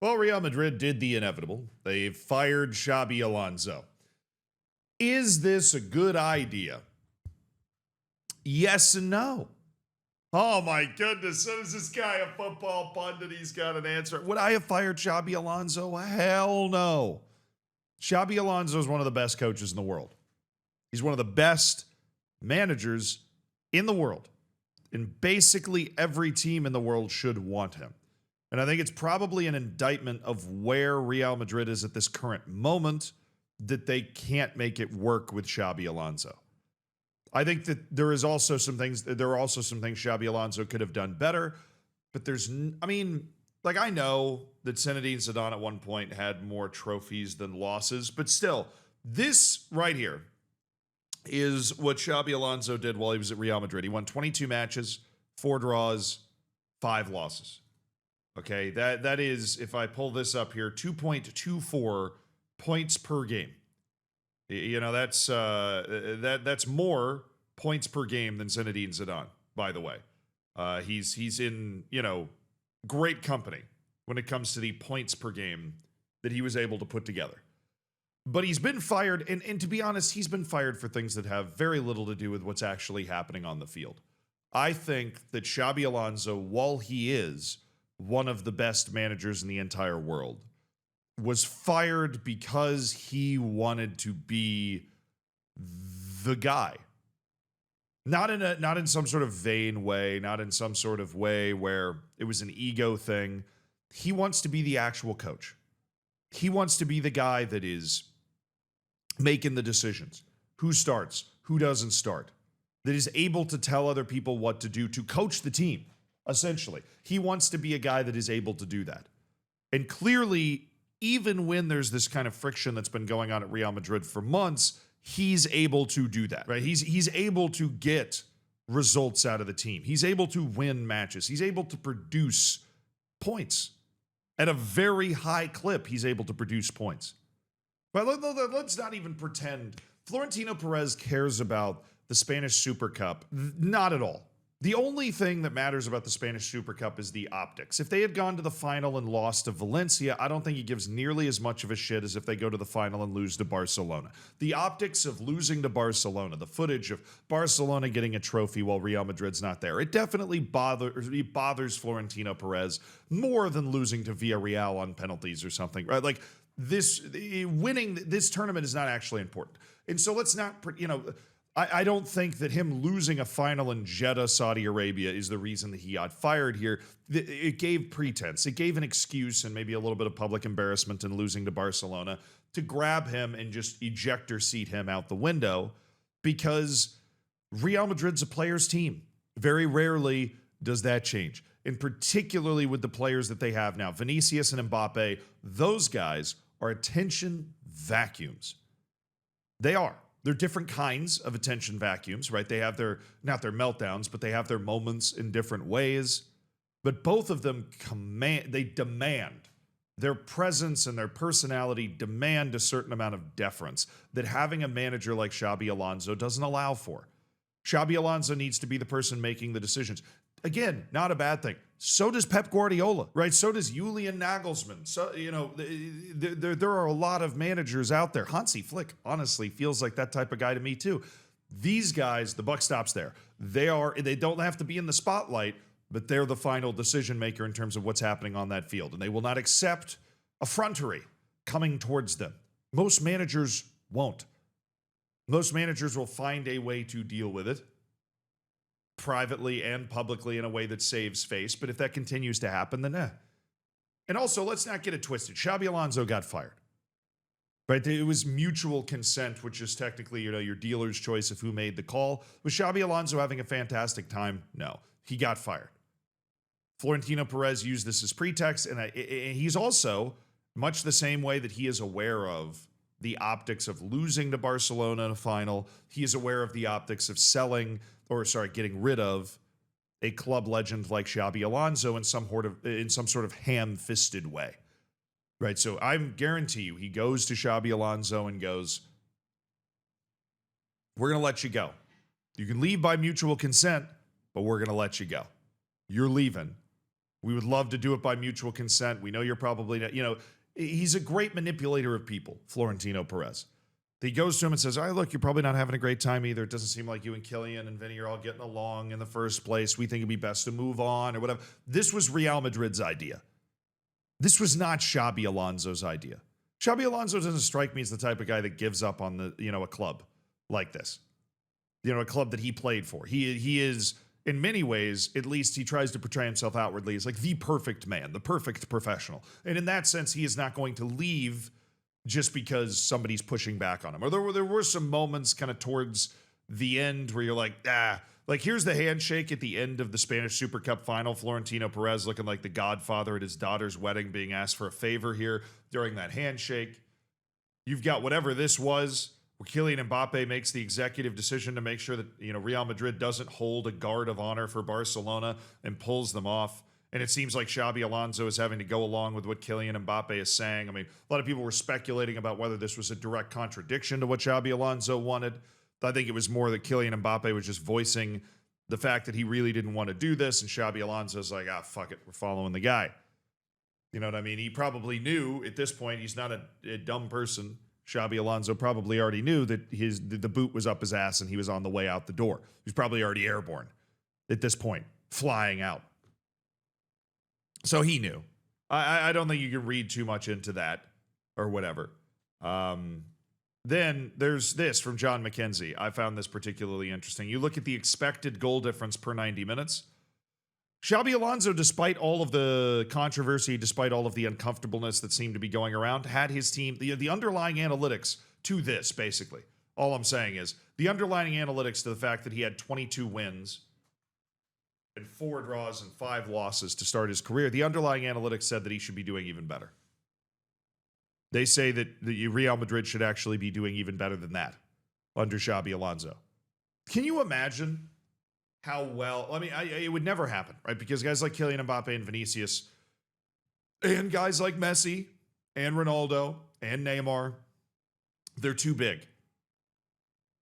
Well, Real Madrid did the inevitable. They fired Xabi Alonso. Is this a good idea? Yes and no. Oh my goodness. So is this guy a football pundit? He's got an answer. Would I have fired Xabi Alonso? Hell no. Xabi Alonso is one of the best coaches in the world. He's one of the best managers in the world. And basically every team in the world should want him. And I think it's probably an indictment of where Real Madrid is at this current moment that they can't make it work with Xabi Alonso. I think that there are also some things Xabi Alonso could have done better, but I know that Zinedine Zidane at one point had more trophies than losses, but still, this right here is what Xabi Alonso did while he was at Real Madrid. He won 22 matches, 4 draws, 5 losses. Okay, that is, if I pull this up here, 2.24 points per game. You know, that's more points per game than Zinedine Zidane, by the way. He's in, great company when it comes to the points per game that he was able to put together. But he's been fired, and to be honest, he's been fired for things that have very little to do with what's actually happening on the field. I think that Xabi Alonso, while he is one of the best managers in the entire world, was fired because he wanted to be the guy. Not in some sort of vain way, not in some sort of way where it was an ego thing. He wants to be the actual coach. He wants to be the guy that is making the decisions. Who starts, who doesn't start. That is able to tell other people what to do, to coach the team, essentially. He wants to be a guy that is able to do that. And clearly, even when there's this kind of friction that's been going on at Real Madrid for months, he's able to do that, right? He's able to get results out of the team. He's able to win matches. He's able to produce points. At a very high clip, he's able to produce points. But let's not even pretend Florentino Perez cares about the Spanish Super Cup. Not at all. The only thing that matters about the Spanish Super Cup is the optics. If they had gone to the final and lost to Valencia, I don't think he gives nearly as much of a shit as if they go to the final and lose to Barcelona. The optics of losing to Barcelona, the footage of Barcelona getting a trophy while Real Madrid's not there, it definitely bothers Florentino Perez more than losing to Villarreal on penalties or something, right? Like, winning this tournament is not actually important. And so let's not, I don't think that him losing a final in Jeddah, Saudi Arabia is the reason that he got fired here. It gave pretense. It gave an excuse and maybe a little bit of public embarrassment in losing to Barcelona to grab him and just ejector seat him out the window, because Real Madrid's a players' team. Very rarely does that change. And particularly with the players that they have now, Vinicius and Mbappe, those guys are attention vacuums. They are. They're different kinds of attention vacuums, right? They have not their meltdowns, but they have their moments in different ways. But both of them demand, their presence and their personality demand a certain amount of deference that having a manager like Xabi Alonso doesn't allow for. Xabi Alonso needs to be the person making the decisions. Again, not a bad thing. So does Pep Guardiola, right? So does Julian Nagelsmann. So, there are a lot of managers out there. Hansi Flick, honestly, feels like that type of guy to me too. These guys, the buck stops there. They don't have to be in the spotlight, but they're the final decision maker in terms of what's happening on that field. And they will not accept effrontery coming towards them. Most managers won't. Most managers will find a way to deal with it, privately and publicly, in a way that saves face. But if that continues to happen, then And also, let's not get it twisted. Xabi Alonso got fired, right? It was mutual consent, which is technically, your dealer's choice of who made the call. Was Xabi Alonso having a fantastic time? No, he got fired. Florentino Perez used this as pretext, and he's also, much the same way that he is aware of the optics of losing to Barcelona in a final, he is aware of the optics of getting rid of a club legend like Xabi Alonso in some sort of ham-fisted way, right? So I guarantee you, he goes to Xabi Alonso and goes, "We're going to let you go. You can leave by mutual consent, but we're going to let you go. You're leaving. We would love to do it by mutual consent. We know you're probably not, he's a great manipulator of people, Florentino Perez. He goes to him and says, all right, look, you're probably not having a great time either. It doesn't seem like you and Kylian and Vinny are all getting along in the first place. We think it'd be best to move on or whatever. This was Real Madrid's idea. This was not Xabi Alonso's idea. Xabi Alonso doesn't strike me as the type of guy that gives up on a club like this. A club that he played for. He is, in many ways, at least he tries to portray himself outwardly as like the perfect man, the perfect professional. And in that sense, he is not going to leave just because somebody's pushing back on him. Or there were some moments kind of towards the end where you're like, like here's the handshake at the end of the Spanish Super Cup final. Florentino Perez looking like the godfather at his daughter's wedding, being asked for a favor here during that handshake. You've got whatever this was, where Kylian Mbappe makes the executive decision to make sure that, Real Madrid doesn't hold a guard of honor for Barcelona and pulls them off. And it seems like Xabi Alonso is having to go along with what Kylian Mbappe is saying. I mean, a lot of people were speculating about whether this was a direct contradiction to what Xabi Alonso wanted. I think it was more that Kylian Mbappe was just voicing the fact that he really didn't want to do this. And Xabi Alonso's like, fuck it, we're following the guy. You know what I mean? He probably knew at this point, he's not a dumb person. Xabi Alonso probably already knew that the boot was up his ass and he was on the way out the door. He was probably already airborne at this point, flying out. So he knew. I don't think you can read too much into that or whatever. Then there's this from John McKenzie. I found this particularly interesting. You look at the expected goal difference per 90 minutes. Xabi Alonso, despite all of the controversy, despite all of the uncomfortableness that seemed to be going around, had his team, the underlying analytics to this, basically. All I'm saying is the underlying analytics to the fact that he had 22 wins and 4 draws and 5 losses to start his career, the underlying analytics said that he should be doing even better. They say that Real Madrid should actually be doing even better than that under Xabi Alonso. Can you imagine how well... I mean, it would never happen, right? Because guys like Kylian Mbappe and Vinicius and guys like Messi and Ronaldo and Neymar, they're too big.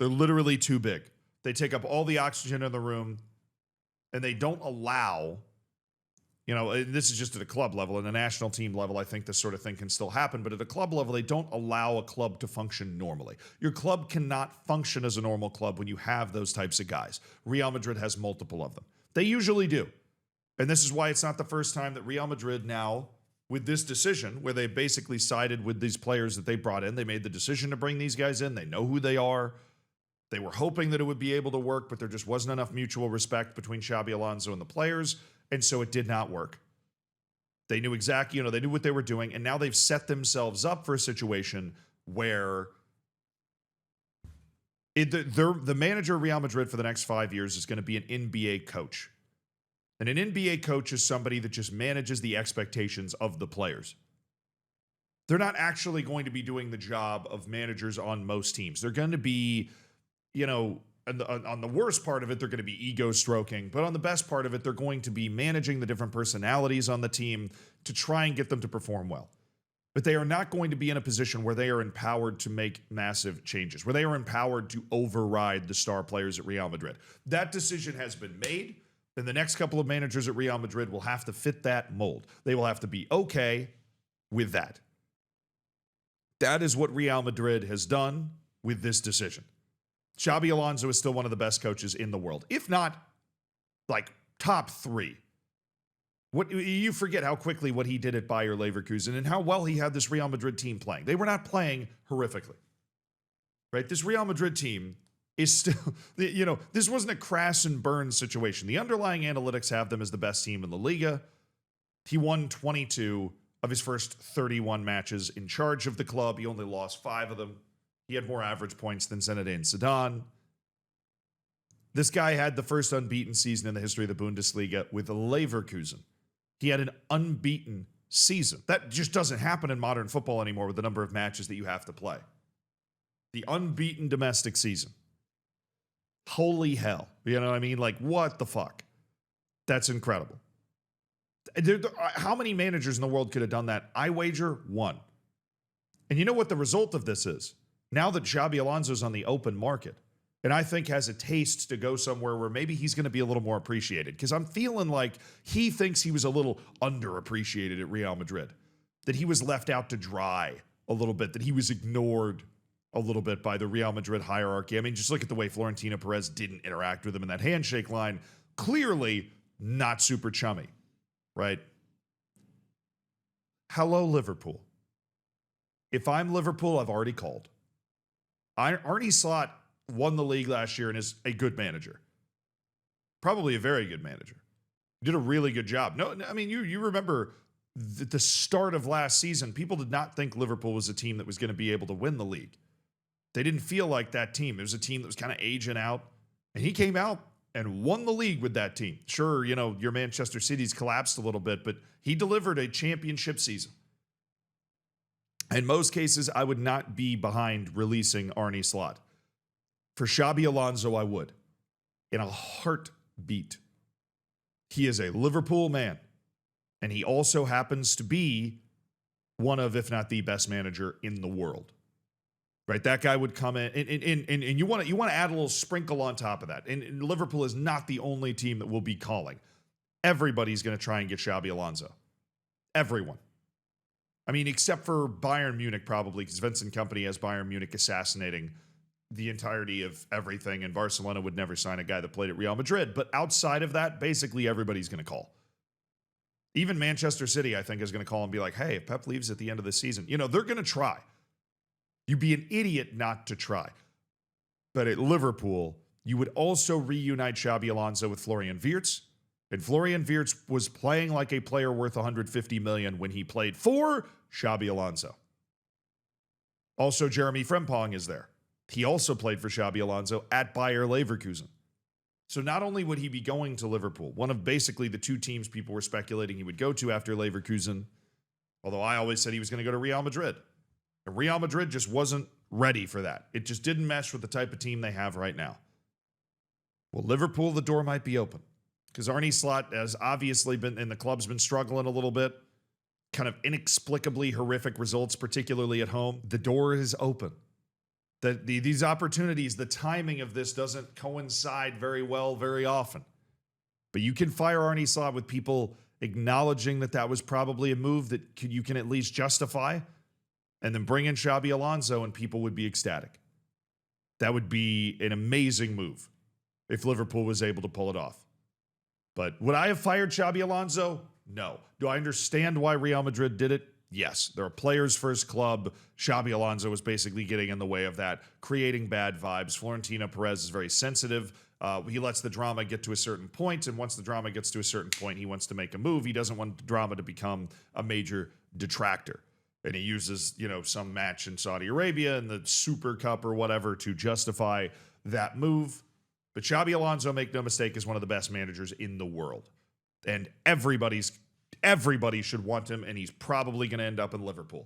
They're literally too big. They take up all the oxygen in the room, and they don't allow... this is just at a club level. At a national team level, I think this sort of thing can still happen. But at a club level, they don't allow a club to function normally. Your club cannot function as a normal club when you have those types of guys. Real Madrid has multiple of them. They usually do. And this is why it's not the first time that Real Madrid now, with this decision, where they basically sided with these players that they brought in, they made the decision to bring these guys in. They know who they are. They were hoping that it would be able to work, but there just wasn't enough mutual respect between Xabi Alonso and the players. And so it did not work. They knew exactly, they knew what they were doing. And now they've set themselves up for a situation where the manager of Real Madrid for the next 5 years is going to be an NBA coach. And an NBA coach is somebody that just manages the expectations of the players. They're not actually going to be doing the job of managers on most teams. They're going to be, on the worst part of it, they're going to be ego stroking. But on the best part of it, they're going to be managing the different personalities on the team to try and get them to perform well. But they are not going to be in a position where they are empowered to make massive changes, where they are empowered to override the star players at Real Madrid. That decision has been made, and the next couple of managers at Real Madrid will have to fit that mold. They will have to be okay with that. That is what Real Madrid has done with this decision. Xabi Alonso is still one of the best coaches in the world, if not like top 3. What you forget how quickly what he did at Bayer Leverkusen and how well he had this Real Madrid team playing. They were not playing horrifically, right? This Real Madrid team is still, this wasn't a crash and burn situation. The underlying analytics have them as the best team in La Liga. He won 22 of his first 31 matches in charge of the club. He only lost 5 of them. He had more average points than Zinedine Zidane. This guy had the first unbeaten season in the history of the Bundesliga with Leverkusen. He had an unbeaten season. That just doesn't happen in modern football anymore with the number of matches that you have to play. The unbeaten domestic season. Holy hell. You know what I mean? Like, what the fuck? That's incredible. How many managers in the world could have done that? I wager 1. And you know what the result of this is? Now that Xabi Alonso's on the open market, and I think has a taste to go somewhere where maybe he's going to be a little more appreciated. Because I'm feeling like he thinks he was a little underappreciated at Real Madrid, that he was left out to dry a little bit, that he was ignored a little bit by the Real Madrid hierarchy. I mean, just look at the way Florentino Perez didn't interact with him in that handshake line. Clearly not super chummy, right? Hello, Liverpool. If I'm Liverpool, I've already called. Arne Slot won the league last year and is a good manager. Probably a very good manager. Did a really good job. No, I mean, you remember the start of last season, people did not think Liverpool was a team that was going to be able to win the league. They didn't feel like that team. It was a team that was kind of aging out. And he came out and won the league with that team. Sure, you know, your Manchester City's collapsed a little bit, but he delivered a championship season. In most cases, I would not be behind releasing Arne Slot. For Xabi Alonso, I would. In a heartbeat. He is a Liverpool man. And he also happens to be one of, if not the best manager in the world. Right? That guy would come in, and you want to add a little sprinkle on top of that. And Liverpool is not the only team that will be calling. Everybody's going to try and get Xabi Alonso. Everyone. I mean, except for Bayern Munich, probably, because Vincent Kompany has Bayern Munich assassinating the entirety of everything, and Barcelona would never sign a guy that played at Real Madrid. But outside of that, basically everybody's going to call. Even Manchester City, I think, is going to call and be like, hey, if Pep leaves at the end of the season, you know, they're going to try. You'd be an idiot not to try. But at Liverpool, you would also reunite Xabi Alonso with Florian Wirtz. And Florian Wirtz was playing like a player worth $150 million when he played for Xabi Alonso. Also, Jeremy Frimpong is there. He also played for Xabi Alonso at Bayer Leverkusen. So not only would he be going to Liverpool, one of basically the two teams people were speculating he would go to after Leverkusen, although I always said he was going to go to Real Madrid. And Real Madrid just wasn't ready for that. It just didn't mesh with the type of team they have right now. Well, Liverpool, the door might be open. Because Arne Slot has obviously been, and the club's been struggling a little bit. Kind of inexplicably horrific results, particularly at home. The door is open. These opportunities, the timing of this doesn't coincide very well very often. But you can fire Arne Slot with people acknowledging that that was probably a move that you can at least justify, and then bring in Xabi Alonso and people would be ecstatic. That would be an amazing move if Liverpool was able to pull it off. But would I have fired Xabi Alonso? No. Do I understand why Real Madrid did it? Yes. They're a players' first club. Xabi Alonso was basically getting in the way of that, creating bad vibes. Florentino Perez is very sensitive. He lets the drama get to a certain point, and once the drama gets to a certain point, he wants to make a move. He doesn't want the drama to become a major detractor. And he uses, you know, some match in Saudi Arabia and the Super Cup or whatever to justify that move. But Xabi Alonso, make no mistake, is one of the best managers in the world. And everybody should want him, and he's probably going to end up in Liverpool.